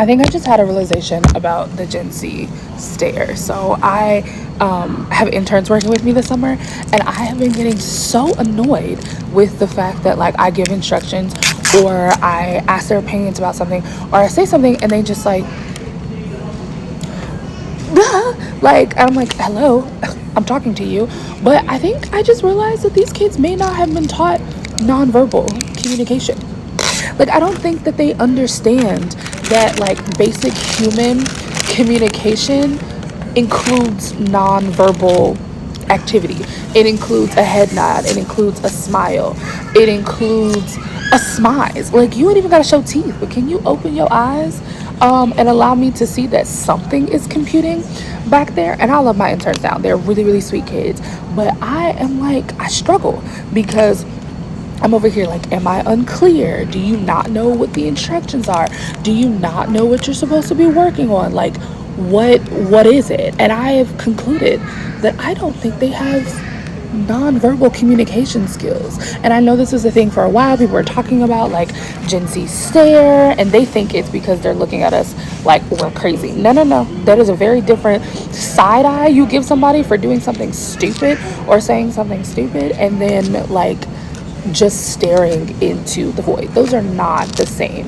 I think I just had a realization about the Gen Z stare. So I have interns working with me this summer, and I have been getting so annoyed with the fact that like I give instructions or I ask their opinions about something or I say something and they just like like I'm like, hello, I'm talking to you. But I think I just realized that these kids may not have been taught nonverbal communication. Like, I don't think that they understand that like basic human communication includes nonverbal activity. It includes a head nod, it includes a smile, it includes a smize. Like, you ain't even gotta show teeth, but can you open your eyes and allow me to see that something is computing back there? And I love my interns now, they're really, really sweet kids, but I am like, I struggle because I'm over here like, am I unclear? Do you not know what the instructions are? Do you not know what you're supposed to be working on? Like, what is it? And I have concluded that I don't think they have nonverbal communication skills. And I know this was a thing for a while. People were talking about like Gen Z stare, and they think it's because they're looking at us like we're crazy. No, no, no. That is a very different side eye you give somebody for doing something stupid or saying something stupid, and then like just staring into the void. Those are not the same.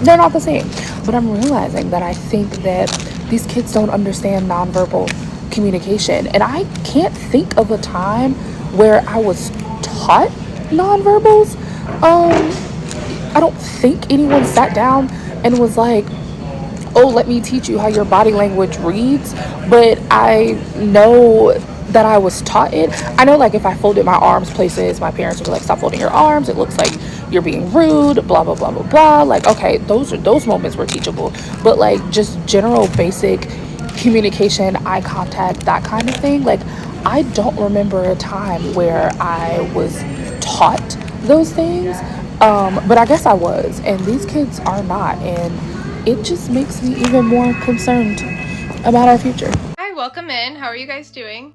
They're not the same. But I'm realizing that I think that these kids don't understand nonverbal communication. And I can't think of a time where I was taught nonverbals. I don't think anyone sat down and was like, oh, let me teach you how your body language reads. But I know that I was taught it. I know like if I folded my arms places, my parents would be like, stop folding your arms, it looks like you're being rude, blah blah blah blah blah. Like, okay, those moments were teachable. But like just general basic communication, eye contact, that kind of thing, like I don't remember a time where I was taught those things. But I guess I was, and these kids are not, and it just makes me even more concerned about our future. Hi, welcome in. How are you guys doing?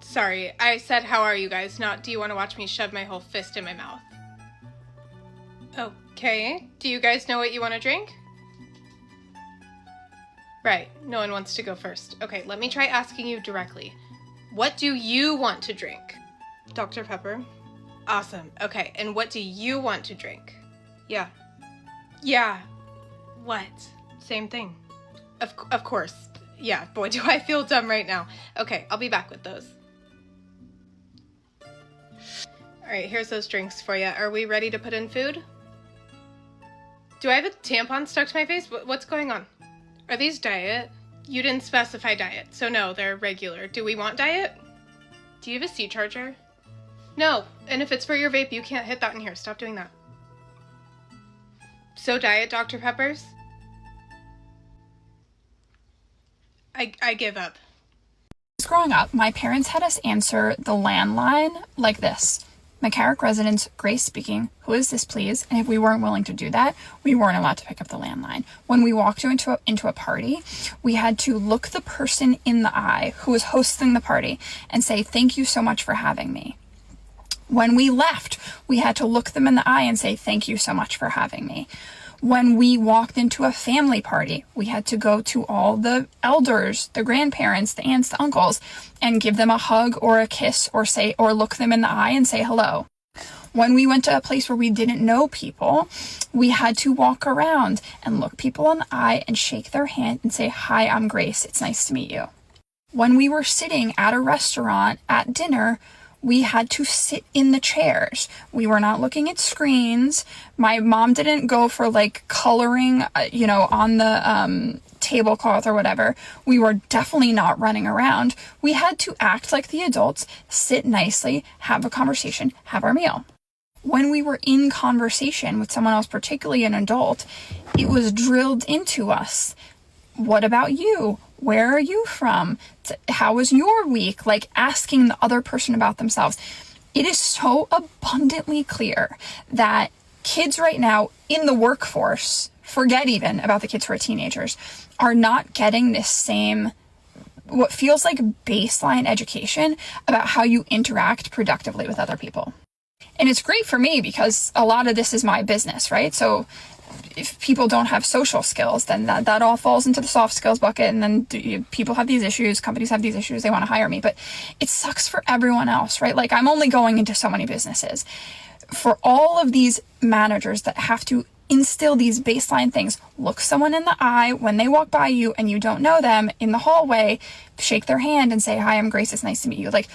Sorry, I said how are you guys, not do you want to watch me shove my whole fist in my mouth? Okay, do you guys know what you want to drink? Right, no one wants to go first. Okay, let me try asking you directly. What do you want to drink? Dr. Pepper. Awesome, okay, and what do you want to drink? Yeah. Yeah. What? Same thing. Of course. Yeah, boy, do I feel dumb right now. Okay, I'll be back with those. Alright, here's those drinks for you. Are we ready to put in food? Do I have a tampon stuck to my face? What's going on? Are these diet? You didn't specify diet, so no, they're regular. Do we want diet? Do you have a C charger? No, and if it's for your vape, you can't hit that in here. Stop doing that. So diet, Dr. Peppers? I give up. Growing up, my parents had us answer the landline like this. McCarrick residence, Grace speaking. Who is this, please? And if we weren't willing to do that, we weren't allowed to pick up the landline. When we walked into a party, we had to look the person in the eye who was hosting the party and say, thank you so much for having me. When we left, we had to look them in the eye and say, thank you so much for having me. When we walked into a family party, we had to go to all the elders, the grandparents, the aunts, the uncles, and give them a hug or a kiss or look them in the eye and say hello. When we went to a place where we didn't know people, we had to walk around and look people in the eye and shake their hand and say, hi, I'm Grace. It's nice to meet you. When we were sitting at a restaurant at dinner, we had to sit in the chairs. We were not looking at screens. My mom didn't go for like coloring, on the tablecloth or whatever. We were definitely not running around. We had to act like the adults, sit nicely, have a conversation, have our meal. When we were in conversation with someone else, particularly an adult, it was drilled into us. What about you? Where are you from? How was your week? Like asking the other person about themselves. It is so abundantly clear that kids right now in the workforce, forget even about the kids who are teenagers, are not getting this same, what feels like baseline education about how you interact productively with other people. And it's great for me because a lot of this is my business, right? So if people don't have social skills, then that all falls into the soft skills bucket. And then people have these issues, companies have these issues, they want to hire me. But it sucks for everyone else, right? Like, I'm only going into so many businesses. For all of these managers that have to instill these baseline things, look someone in the eye when they walk by you and you don't know them in the hallway, shake their hand and say, "Hi, I'm Grace, it's nice to meet you." Like,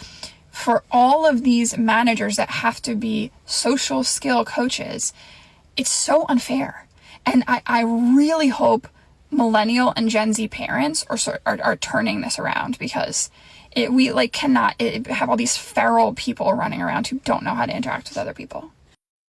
for all of these managers that have to be social skill coaches, it's so unfair. And I really hope millennial and Gen Z parents are turning this around, because we cannot have all these feral people running around who don't know how to interact with other people.